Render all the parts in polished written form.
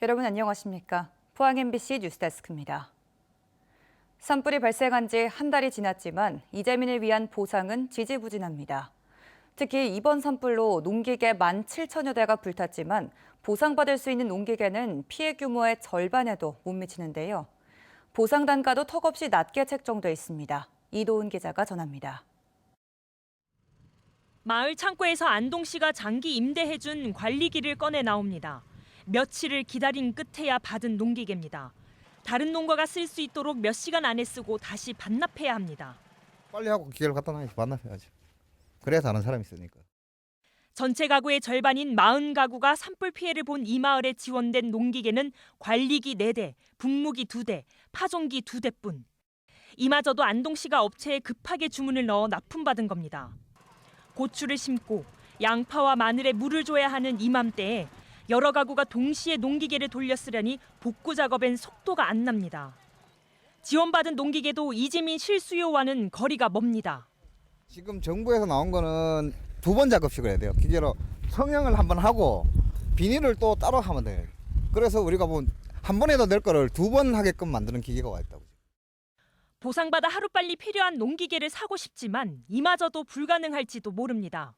여러분 안녕하십니까? 포항 MBC 뉴스데스크입니다. 산불이 발생한 지 한 달이 지났지만 이재민을 위한 보상은 지지부진합니다. 특히 이번 산불로 농기계 17,000여 대가 불탔지만 보상받을 수 있는 농기계는 피해 규모의 절반에도 못 미치는데요. 보상 단가도 턱없이 낮게 책정돼 있습니다. 이도훈 기자가 전합니다. 마을 창고에서 안동 씨가 장기 임대해준 관리기를 꺼내 나옵니다. 며칠을 기다린 끝에야 받은 농기계입니다. 다른 농가가 쓸 수 있도록 몇 시간 안에 쓰고 다시 반납해야 합니다. 빨리 하고 기계를 갖다 놔야지 반납해야지. 그래야 다른 사람이 쓰니까. 전체 가구의 절반인 40가구가 산불 피해를 본 이 마을에 지원된 농기계는 관리기 4대, 분무기 2대, 파종기 2대뿐. 이마저도 안동 씨가 업체에 급하게 주문을 넣어 납품받은 겁니다. 고추를 심고 양파와 마늘에 물을 줘야 하는 이맘때에 여러 가구가 동시에 농기계를 돌려 쓰려니 복구 작업엔 속도가 안 납니다. 지원받은 농기계도 이재민 실수요와는 거리가 멉니다. 지금 정부에서 나온 거는 2번 작업식을 해야 돼요. 기계로 성형을 한번 하고 비닐을 또 따로 하면 돼요. 그래서 우리가 뭐 한 번에도 낼 거를 2번 하게끔 만드는 기계가 와 있다고. 보상받아 하루빨리 필요한 농기계를 사고 싶지만 이마저도 불가능할지도 모릅니다.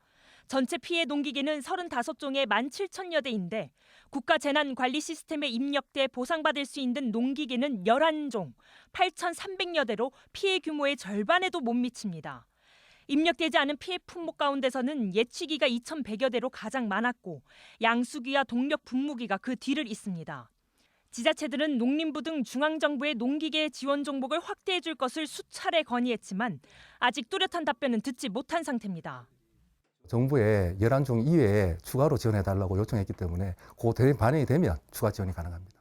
전체 피해 농기계는 35종에 17,000여 대인데 국가 재난 관리 시스템에 입력돼 보상받을 수 있는 농기계는 11종, 8,300여 대로 피해 규모의 절반에도 못 미칩니다. 입력되지 않은 피해 품목 가운데서는 예치기가 2,100여 대로 가장 많았고 양수기와 동력 분무기가 그 뒤를 잇습니다. 지자체들은 농림부 등 중앙정부의 농기계 지원 종목을 확대해 줄 것을 수차례 건의했지만 아직 뚜렷한 답변은 듣지 못한 상태입니다. 정부에 11종 이외에 추가로 지원해달라고 요청했기 때문에 그 대응 반영이 되면 추가 지원이 가능합니다.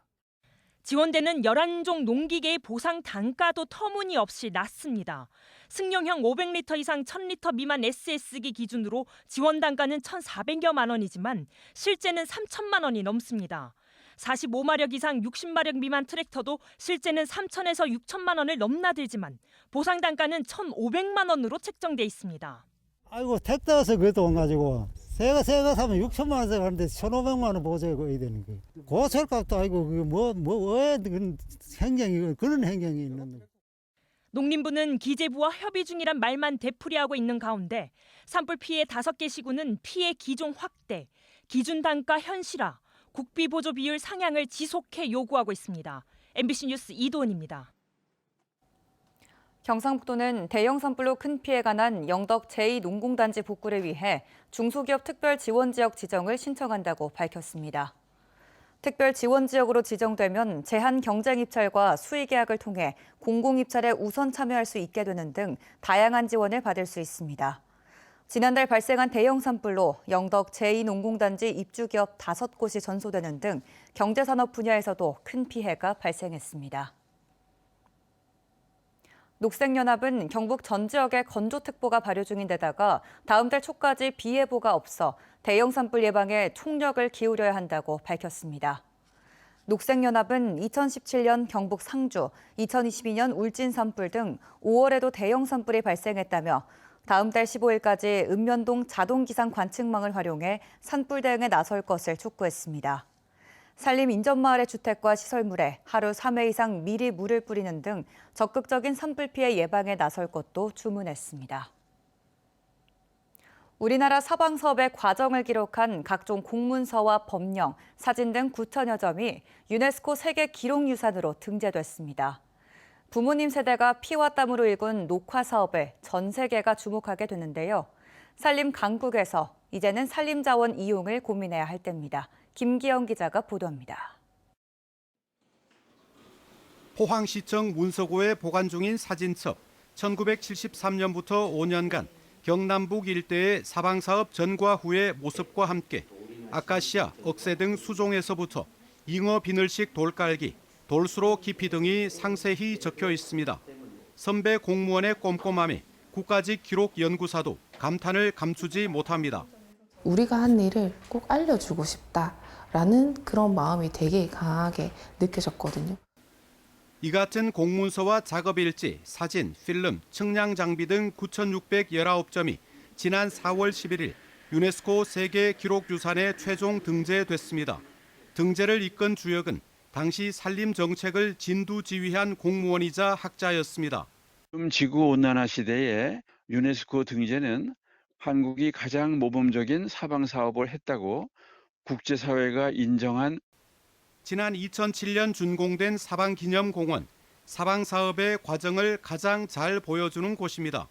지원되는 11종 농기계의 보상 단가도 터무니없이 낮습니다. 승용형 500리터 이상 1000리터 미만 SS기 기준으로 지원 단가는 1,400여만 원이지만 실제는 3천만 원이 넘습니다. 45마력 이상 60마력 미만 트랙터도 실제는 3천에서 6천만 원을 넘나들지만 보상 단가는 1,500만 원으로 책정돼 있습니다. 아이고 택배 와서 그 돈 가지고 새가 사면 6천만 원씩 하는데 1,500만 원 보조해야 되는 거. 고철값도 아니고 그게 왜 행정이 그런 행정이 있는데. 농림부는 기재부와 협의 중이란 말만 되풀이하고 있는 가운데 산불 피해 5개 시군은 피해 기종 확대, 기준 단가 현실화, 국비 보조 비율 상향을 지속해 요구하고 있습니다. MBC 뉴스 이도은입니다. 경상북도는 대형 산불로 큰 피해가 난 영덕 제2농공단지 복구를 위해 중소기업 특별지원지역 지정을 신청한다고 밝혔습니다. 특별지원지역으로 지정되면 제한경쟁입찰과 수의계약을 통해 공공입찰에 우선 참여할 수 있게 되는 등 다양한 지원을 받을 수 있습니다. 지난달 발생한 대형 산불로 영덕 제2농공단지 입주기업 5곳이 전소되는 등 경제산업 분야에서도 큰 피해가 발생했습니다. 녹색연합은 경북 전 지역에 건조특보가 발효 중인 데다가 다음 달 초까지 비 예보가 없어 대형 산불 예방에 총력을 기울여야 한다고 밝혔습니다. 녹색연합은 2017년 경북 상주, 2022년 울진 산불 등 5월에도 대형 산불이 발생했다며 다음 달 15일까지 읍면동 자동기상 관측망을 활용해 산불 대응에 나설 것을 촉구했습니다. 산림 인접마을의 주택과 시설물에 하루 3회 이상 미리 물을 뿌리는 등 적극적인 산불 피해 예방에 나설 것도 주문했습니다. 우리나라 사방사업의 과정을 기록한 각종 공문서와 법령, 사진 등 9천여 점이 유네스코 세계 기록유산으로 등재됐습니다. 부모님 세대가 피와 땀으로 일군 녹화 사업에 전 세계가 주목하게 되는데요. 산림 강국에서 이제는 산림자원 이용을 고민해야 할 때입니다. 김기영 기자가 보도합니다. 포항시청 문서고에 보관 중인 사진첩, 1973년부터 5년간 경남북 일대의 사방사업 전과 후의 모습과 함께 아카시아, 억새 등 수종에서부터 잉어 비늘식 돌깔기, 돌수로 깊이 등이 상세히 적혀 있습니다. 선배 공무원의 꼼꼼함에 국가직 기록연구사도 감탄을 감추지 못합니다. 우리가 한 일을 꼭 알려주고 싶다라는 그런 마음이 되게 강하게 느껴졌거든요. 이 같은 공문서와 작업일지, 사진, 필름, 측량 장비 등 9,619점이 지난 4월 11일 유네스코 세계 기록유산에 최종 등재됐습니다. 등재를 이끈 주역은 당시 산림 정책을 진두지휘한 공무원이자 학자였습니다. 지구온난화 시대에 유네스코 등재는 한국이 가장 모범적인 사방 사업을 했다고 국제사회가 인정한 지난 2007년 준공된 사방기념공원, 사방사업의 과정을 가장 잘 보여주는 곳입니다.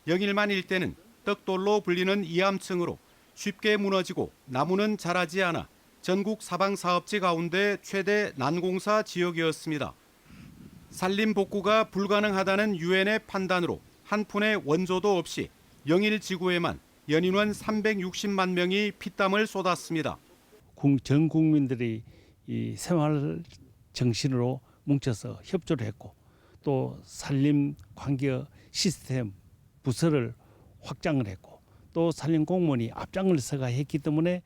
영일만 일대는 떡돌로 불리는 이암층으로 쉽게 무너지고 나무는 자라지 않아 전국 사방사업지 가운데 최대 난공사 지역이었습니다. 산림 복구가 불가능하다는 유엔의 판단으로 한 푼의 원조도 없이 영일지구에만 연인원 360만 명이 피땀을 쏟았습니다. 전 국민들이 이 생활 정신으로 뭉쳐서 협조를 했고 또 산림 관계 시스템 부서를 확장을 했고 또 산림 공무원이 앞장을 서가 했기 때문에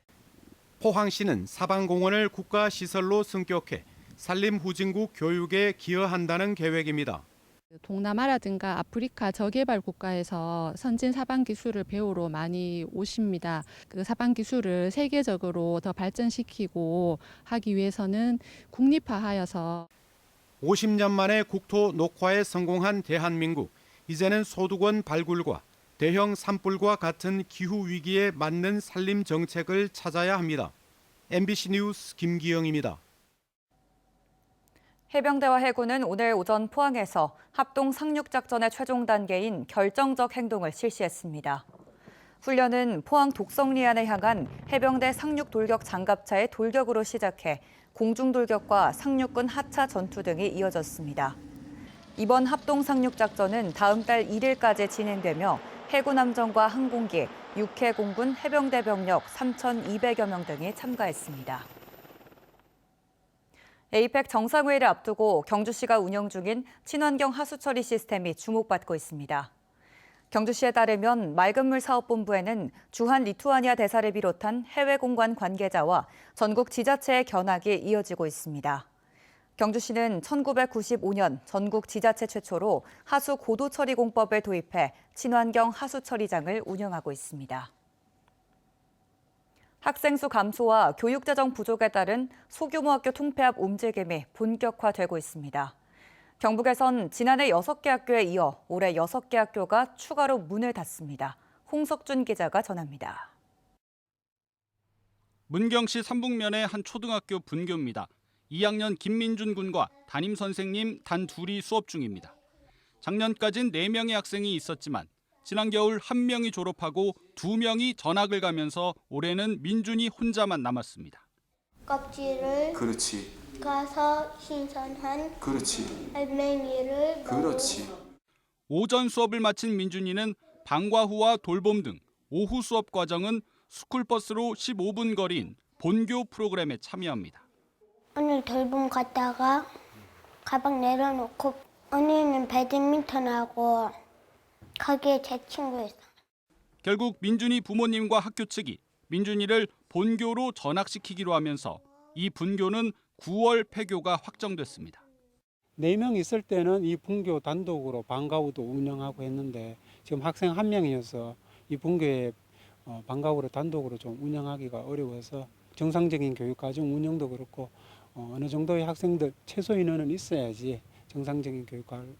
포항시는 사방공원을 국가시설로 승격해 산림 후진국 교육에 기여한다는 계획입니다. 동남아라든가 아프리카 저개발 국가에서 선진 사방 기술을 배우러 많이 오십니다. 그 사방 기술을 세계적으로 더 발전시키고 하기 위해서는 국립화하여서 50년 만에 국토 녹화에 성공한 대한민국. 이제는 소득원 발굴과 대형 산불과 같은 기후 위기에 맞는 산림 정책을 찾아야 합니다. MBC 뉴스 김기영입니다. 해병대와 해군은 오늘 오전 포항에서 합동 상륙작전의 최종 단계인 결정적 행동을 실시했습니다. 훈련은 포항 독성리안을 향한 해병대 상륙 돌격 장갑차의 돌격으로 시작해 공중 돌격과 상륙군 하차 전투 등이 이어졌습니다. 이번 합동 상륙작전은 다음 달 1일까지 진행되며 해군 함정과 항공기, 육해 공군 해병대 병력 3,200여 명 등이 참가했습니다. 에이펙 정상회의를 앞두고 경주시가 운영 중인 친환경 하수 처리 시스템이 주목받고 있습니다. 경주시에 따르면 맑은물 사업본부에는 주한 리투아니아 대사를 비롯한 해외 공관 관계자와 전국 지자체의 견학이 이어지고 있습니다. 경주시는 1995년 전국 지자체 최초로 하수 고도 처리 공법을 도입해 친환경 하수 처리장을 운영하고 있습니다. 학생 수 감소와 교육 재정 부족에 따른 소규모 학교 통폐합 움직임이 본격화되고 있습니다. 경북에선 지난해 6개 학교에 이어 올해 6개 학교가 추가로 문을 닫습니다. 홍석준 기자가 전합니다. 문경시 삼북면의 한 초등학교 분교입니다. 2학년 김민준 군과 담임 선생님 단 둘이 수업 중입니다. 작년까진 4명의 학생이 있었지만 지난 겨울 1명이 졸업하고 2명이 전학을 가면서 올해는 민준이 혼자만 남았습니다. 껍질을 그렇지. 까서 신선한 그렇지. 알맹이를 그렇지. 오전 수업을 마친 민준이는 방과 후와 돌봄 등 오후 수업 과정은 스쿨버스로 15분 거리인 본교 프로그램에 참여합니다. 오늘 돌봄 갔다가 가방 내려놓고 언니는 배드민턴하고 거기에 제 친구였어. 결국 민준이 부모님과 학교 측이 민준이를 본교로 전학시키기로 하면서 이 분교는 9월 폐교가 확정됐습니다. 4명 있을 때는 이 분교 단독으로 방과 후도 운영하고 했는데 지금 학생 1명이어서 이 분교에 방과 후를 단독으로 좀 운영하기가 어려워서 정상적인 교육과정 운영도 그렇고 어느 정도의 학생들 최소 인원은 있어야지 정상적인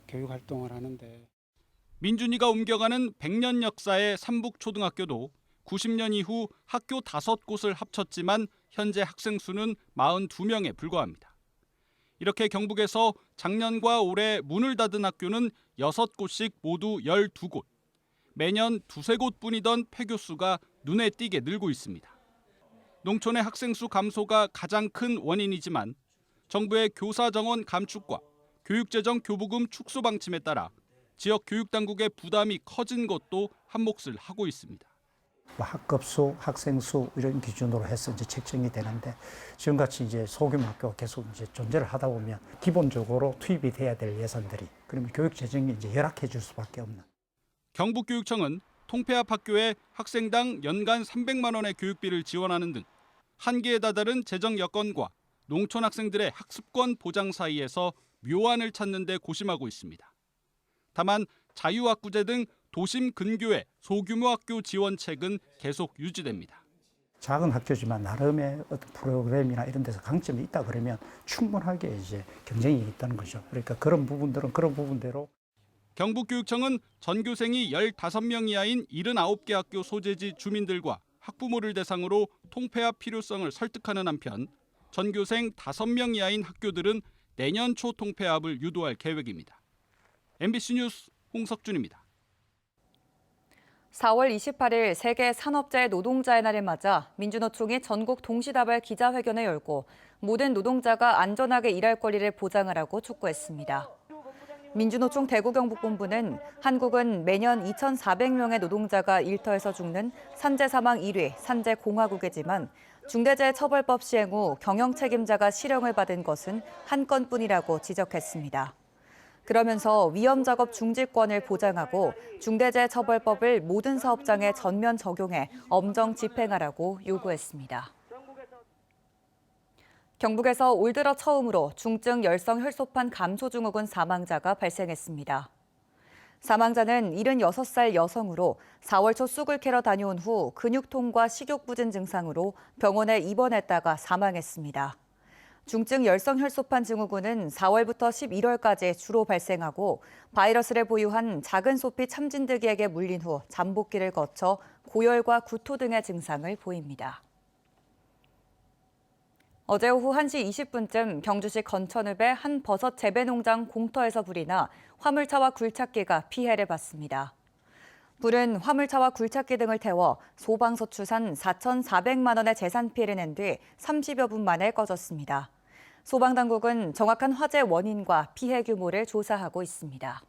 교육 활동을 하는데. 민준이가 옮겨가는 100년 역사의 삼북초등학교도 90년 이후 학교 5곳을 합쳤지만 현재 학생 수는 42명에 불과합니다. 이렇게 경북에서 작년과 올해 문을 닫은 학교는 6곳씩 모두 12곳. 매년 2~3곳뿐이던 폐교 수가 눈에 띄게 늘고 있습니다. 농촌의 학생 수 감소가 가장 큰 원인이지만 정부의 교사 정원 감축과 교육재정 교부금 축소 방침에 따라 지역 교육당국의 부담이 커진 것도 한몫을 하고 있습니다. 학급 수, 학생 수 이런 기준으로 해서 이제 책정이 되는데 지금같이 이제 소규모 학교가 계속 이제 존재를 하다 보면 기본적으로 투입이 돼야 될 예산들이 그러면 교육 재정이 이제 열악해질 수밖에 없는. 경북교육청은 통폐합 학교에 학생당 연간 300만 원의 교육비를 지원하는 등 한계에 다다른 재정 여건과 농촌 학생들의 학습권 보장 사이에서 묘안을 찾는 데 고심하고 있습니다. 다만 자유학구제 등 도심 근교의 소규모 학교 지원책은 계속 유지됩니다. 작은 학교지만 나름의 어떤 프로그램이나 이런 데서 강점이 있다 그러면 충분하게 이제 경쟁이 있다는 거죠. 그러니까 그런 부분들은 그런 부분대로. 경북교육청은 전교생이 15명 이하인 79개 학교 소재지 주민들과 학부모를 대상으로 통폐합 필요성을 설득하는 한편 전교생 5명 이하인 학교들은 내년 초 통폐합을 유도할 계획입니다. MBC 뉴스 홍석준입니다. 4월 28일 세계 산업재해 노동자의 날을 맞아 민주노총이 전국 동시다발 기자회견을 열고 모든 노동자가 안전하게 일할 권리를 보장하라고 촉구했습니다. 민주노총 대구경북본부는 한국은 매년 2,400명의 노동자가 일터에서 죽는 산재 사망 1위 산재 공화국이지만 중대재해처벌법 시행 후 경영 책임자가 실형을 받은 것은 한 건뿐이라고 지적했습니다. 그러면서 위험작업 중지권을 보장하고 중대재해처벌법을 모든 사업장에 전면 적용해 엄정 집행하라고 요구했습니다. 경북에서 올 들어 처음으로 중증 열성 혈소판 감소 증후군 사망자가 발생했습니다. 사망자는 76살 여성으로 4월 초 쑥을 캐러 다녀온 후 근육통과 식욕부진 증상으로 병원에 입원했다가 사망했습니다. 중증 열성 혈소판 증후군은 4월부터 11월까지 주로 발생하고 바이러스를 보유한 작은 소피 참진드기에게 물린 후 잠복기를 거쳐 고열과 구토 등의 증상을 보입니다. 어제 오후 1시 20분쯤 경주시 건천읍의 한 버섯 재배 농장 공터에서 불이 나 화물차와 굴착기가 피해를 봤습니다. 불은 화물차와 굴착기 등을 태워 소방서출산 4,400만 원의 재산 피해를 낸 뒤 30여 분 만에 꺼졌습니다. 소방당국은 정확한 화재 원인과 피해 규모를 조사하고 있습니다.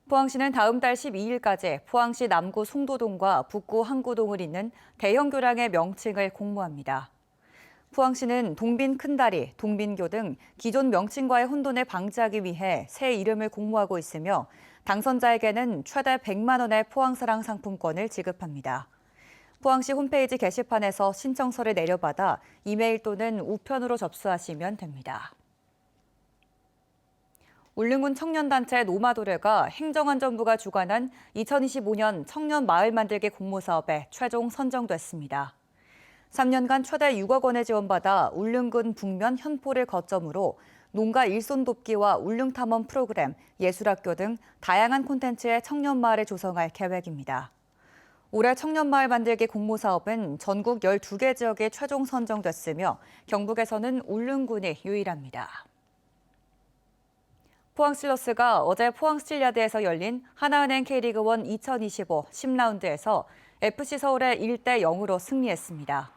포항시는 다음 달 12일까지 포항시 남구 송도동과 북구 항구동을 잇는 대형 교량의 명칭을 공모합니다. 포항시는 동빈 큰다리, 동빈교 등 기존 명칭과의 혼돈을 방지하기 위해 새 이름을 공모하고 있으며 당선자에게는 최대 100만 원의 포항사랑 상품권을 지급합니다. 포항시 홈페이지 게시판에서 신청서를 내려받아 이메일 또는 우편으로 접수하시면 됩니다. 울릉군 청년단체 노마도레가 행정안전부가 주관한 2025년 청년 마을 만들기 공모 사업에 최종 선정됐습니다. 3년간 최대 6억 원을 지원받아 울릉군 북면 현포를 거점으로 농가 일손 돕기와 울릉탐험 프로그램, 예술학교 등 다양한 콘텐츠의 청년 마을을 조성할 계획입니다. 올해 청년마을 만들기 공모 사업은 전국 12개 지역에 최종 선정됐으며 경북에서는 울릉군이 유일합니다. 포항실러스가 어제 포항스틸야드에서 열린 하나은행 K리그1 2025 10라운드에서 FC서울의 1대 0으로 승리했습니다.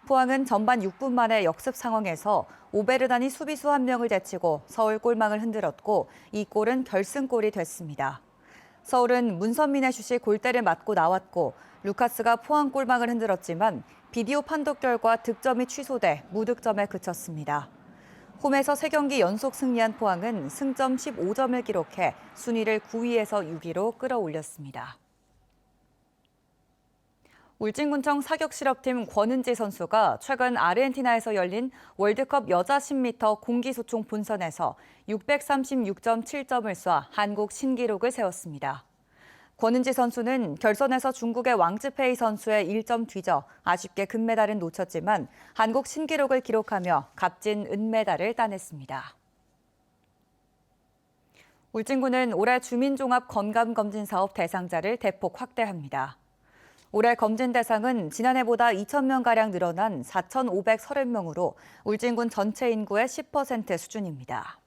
포항은 전반 6분 만에 역습 상황에서 오베르단이 수비수 1명을 제치고 서울 골망을 흔들었고 이 골은 결승골이 됐습니다. 서울은 문선민의 슛이 골대를 맞고 나왔고 루카스가 포항 골망을 흔들었지만 비디오 판독 결과 득점이 취소돼 무득점에 그쳤습니다. 홈에서 3경기 연속 승리한 포항은 승점 15점을 기록해 순위를 9위에서 6위로 끌어올렸습니다. 울진군청 사격실업팀 권은지 선수가 최근 아르헨티나에서 열린 월드컵 여자 10m 공기소총 본선에서 636.7점을 쏴 한국 신기록을 세웠습니다. 권은지 선수는 결선에서 중국의 왕즈페이 선수의 1점 뒤져 아쉽게 금메달은 놓쳤지만 한국 신기록을 기록하며 값진 은메달을 따냈습니다. 울진군은 올해 주민종합건강검진사업 대상자를 대폭 확대합니다. 올해 검진 대상은 지난해보다 2,000명가량 늘어난 4,530명으로 울진군 전체 인구의 10% 수준입니다.